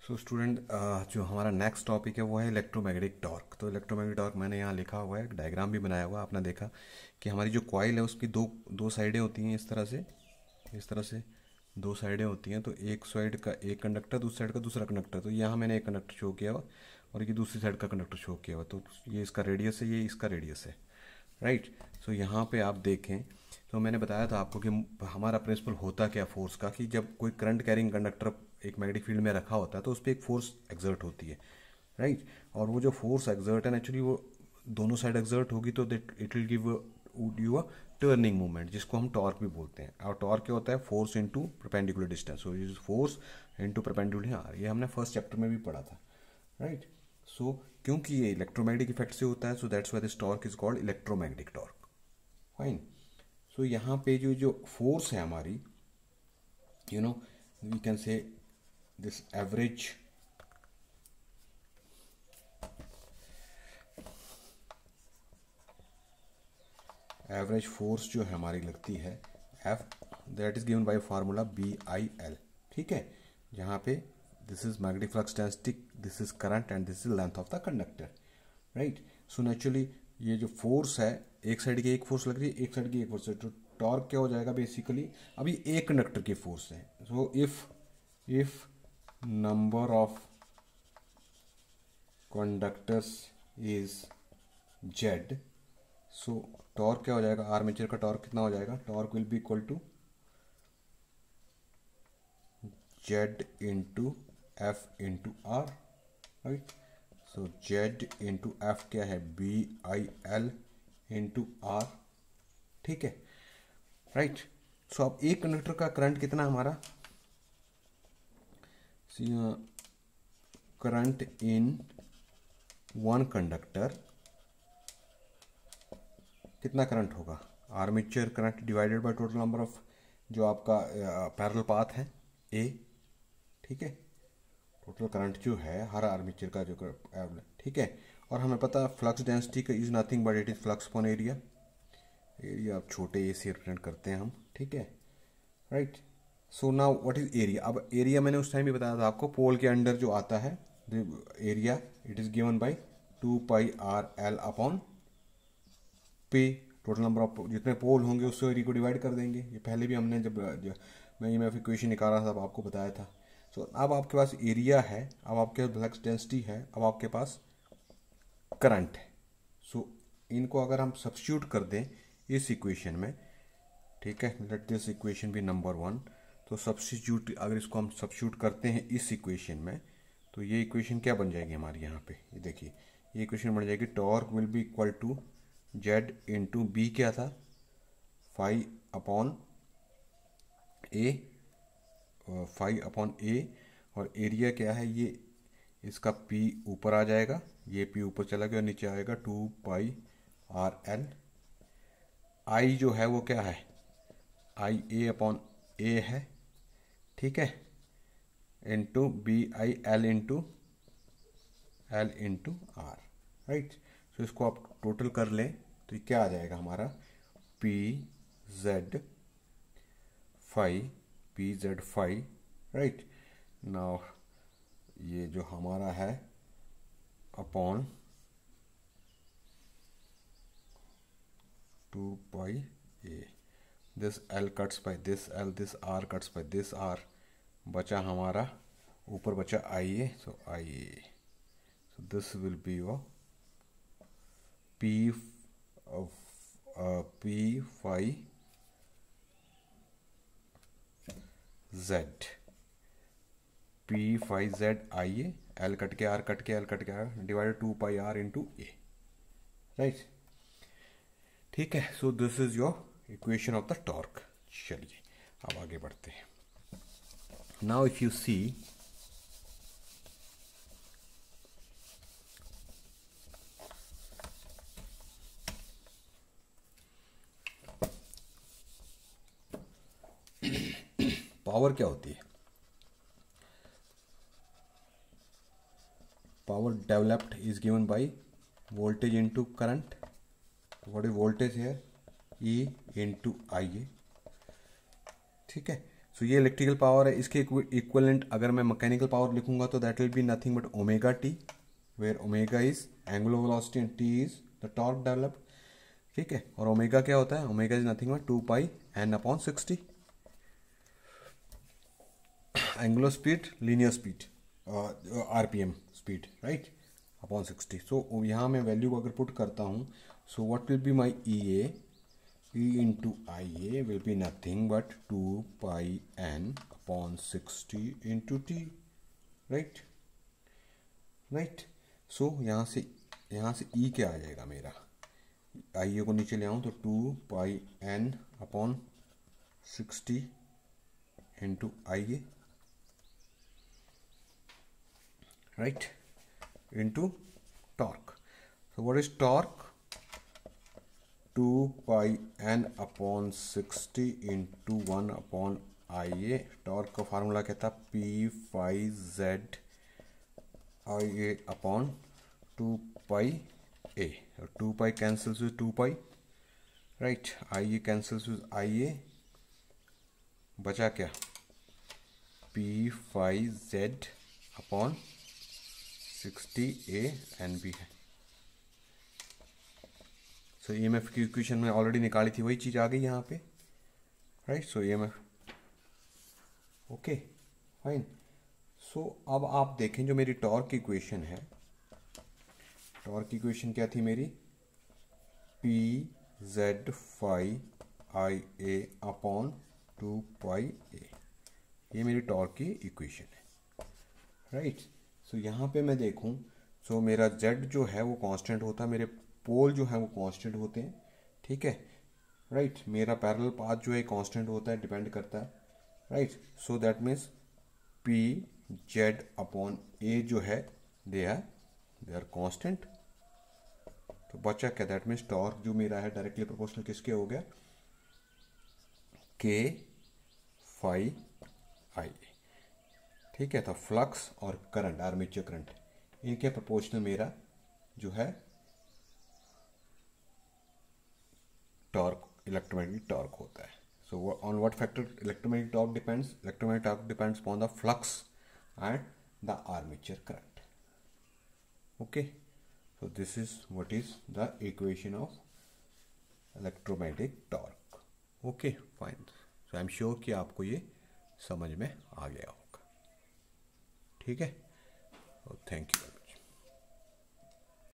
So student, जो हमारा next topic है वो है इलेक्ट्रोमैग्नेटिक टॉर्क। तो इलेक्ट्रोमैग्नेटिक टॉर्क मैंने यहाँ लिखा हुआ है, एक डायग्राम भी बनाया हुआ है। आपने देखा कि हमारी जो कॉइल है उसकी दो दो साइडें होती हैं, इस तरह से दो साइडें होती हैं। तो एक साइड का एक कंडक्टर, दूसरी साइड का दूसरा कंडक्टर। तो यहाँ मैंने एक कंडक्टर शो किया हुआ और ये दूसरी साइड का कंडक्टर शो किया हुआ। तो ये इसका रेडियस है, ये इसका रेडियस है, राइट। सो यहाँ पे आप देखें तो मैंने बताया था आपको कि हमारा प्रिंसिपल होता क्या फोर्स का, कि जब कोई करंट कैरिंग कंडक्टर एक मैग्नेटिक फील्ड में रखा होता है तो उस पर एक फोर्स एक्सर्ट होती है, राइट। और वो जो फोर्स एक्सर्ट है एक्चुअली वो दोनों साइड एक्सर्ट होगी तो that it will give you a turning movement, जिसको हम टॉर्क भी बोलते हैं। और टॉर्क क्या होता है? Force into perpendicular distance. So is force into perpendicular, ये हमने फर्स्ट चैप्टर में भी पढ़ा था, राइट। सो क्योंकि ये इलेक्ट्रोमैग्नेटिक इफेक्ट से होता है, so that's why this torque is called electromagnetic torque, fine. So यहाँ पे जो फोर्स है हमारी, you know, we can say this average force जो है हमारी लगती है F, that is given by formula BIL, ठीक है। जहाँ पे this is magnetic flux density, this is current and this is length of the conductor, right. So naturally ये जो फोर्स है, एक साइड की एक फोर्स लग रही है, एक साइड की एक फोर्स है, तो टॉर्क क्या हो जाएगा बेसिकली? अभी एक कंडक्टर की फोर्स है। So if number of conductors is Z, so torque क्या हो जाएगा? आर्मेचर का टॉर्क कितना हो जाएगा? Torque will be equal to Z into F into R, right. So Z into F क्या है? BIL इंटू आर, ठीक है, राइट। सो अब एक कंडक्टर का करंट कितना हमारा? करंट इन वन कंडक्टर कितना करंट होगा? Armature current divided by total number of जो आपका पैरेलल पाथ है A, ठीक है। टोटल करंट जो है हर आर्मेचर का जो, ठीक है। और हमें पता है फ्लक्स डेंसिटी का is nothing but it is flux upon area. Area आप छोटे ए से रिप्रेजेंट करते हैं हम, ठीक है, right. So now what is area? अब एरिया मैंने उस टाइम भी बताया था आपको, पोल के अंडर जो आता है area, it is given bye 2πRL upon पे। टोटल नंबर ऑफ जितने पोल होंगे उससे एरिया को डिवाइड कर देंगे। ये पहले भी हमने जब मैं इक्वेशन निकाल रहा था तब आपको बताया था। सो अब आपके पास एरिया है, अब आपके पास फ्लक्स डेंसिटी है, अब आपके पास करंट है। सो इनको अगर हम सब्स्टिट्यूट कर दें इस इक्वेशन में, ठीक है, लेट दिस इक्वेशन भी नंबर 1। तो सब्स्टिट्यूट अगर इसको हम सब्स्टिट्यूट करते हैं इस इक्वेशन में, तो ये इक्वेशन क्या बन जाएगी हमारी? यहाँ पे ये देखिए, ये इक्वेशन बन जाएगी torque will be equal to Z into B, क्या था? फाई अपॉन ए, और एरिया क्या है? ये इसका P ऊपर आ जाएगा, ये P ऊपर चला गया, नीचे आएगा 2πRL। I जो है वो क्या है? IA अपॉन A है, ठीक है, into BIL into L into R, right. So इसको आप टोटल कर लें तो ये क्या आ जाएगा हमारा? PZ phi, right. नाउ ये जो हमारा है upon 2πA, this L cuts by this L, this R cuts by this R, बचा हमारा ऊपर बचा IA, so IA, so this will be your P phi Z, IA, L cut के R cut के L कट के R divided 2πR into A, right, ठीक है। So this is your equation of the torque. चलिए अब आगे बढ़ते हैं। Now if you see, power क्या होती है? Power developed is given by voltage into current. What is voltage here? E into IA, ठीक है। सो ये इलेक्ट्रिकल पावर है, इसके इक्वलेंट अगर मैं मैकेनिकल पावर लिखूंगा तो that will be nothing but omega T, where omega is angular velocity and T is the torque developed, ठीक है। और ओमेगा क्या होता है, omega is nothing but 2 pi N upon 60, angular speed, linear speed, RPM speed, right, upon 60। So यहाँ मैं value अगर put करता हूँ, so what will be my E into I A will be nothing but 2 pi N upon 60 into T, right right. So यहाँ से ई क्या आ जाएगा मेरा, आई ए को नीचे ले आऊँ तो 2 pi N upon 60 into I A, right, into torque. So what is torque? 2 pi n upon 60 into 1 upon Ia. Torque का फार्मूला क्या था, P phi Z Ia upon 2 pi A. 2 pi cancels with 2 pi, right, Ia cancels with Ia, बचा क्या, P phi Z upon 60 A N B है। So EMF की equation में already निकाली थी, वही चीज़ आ गई यहाँ पे, right. So EMF, okay fine. सो अब आप देखें जो मेरी टॉर्क की इक्वेशन है, टॉर्क की इक्वेशन क्या थी मेरी, पी जेड फाई आई ए अपॉन 2 पाई ए, ये मेरी टॉर्क की इक्वेशन है, राइट। सो यहाँ पे मैं देखूँ, सो मेरा z जो है वो कांस्टेंट होता है, मेरे पोल जो है वो कांस्टेंट होते हैं, ठीक है, राइट। मेरा पैरेलल पाथ जो है कांस्टेंट होता है, डिपेंड करता है, right. So that means P Z upon A जो है दे आर कांस्टेंट। तो बचा क्या, दैट मीन्स टॉर्क जो मेरा है डायरेक्टली प्रोपोर्शनल किसके हो गया, के फाई आई, ठीक है। तो फ्लक्स और करंट, आर्मेचर करंट, इनके प्रोपोर्शनल मेरा जो है टॉर्क, इलेक्ट्रोमैग्नेटिक टॉर्क होता है। So on what factor electromagnetic torque depends, electromagnetic torque depends upon the flux and the armature current, okay. So this is what is the equation of electromagnetic torque, okay fine. So I am sure कि आपको ये समझ में आ गया होगा, ठीक है, thank you.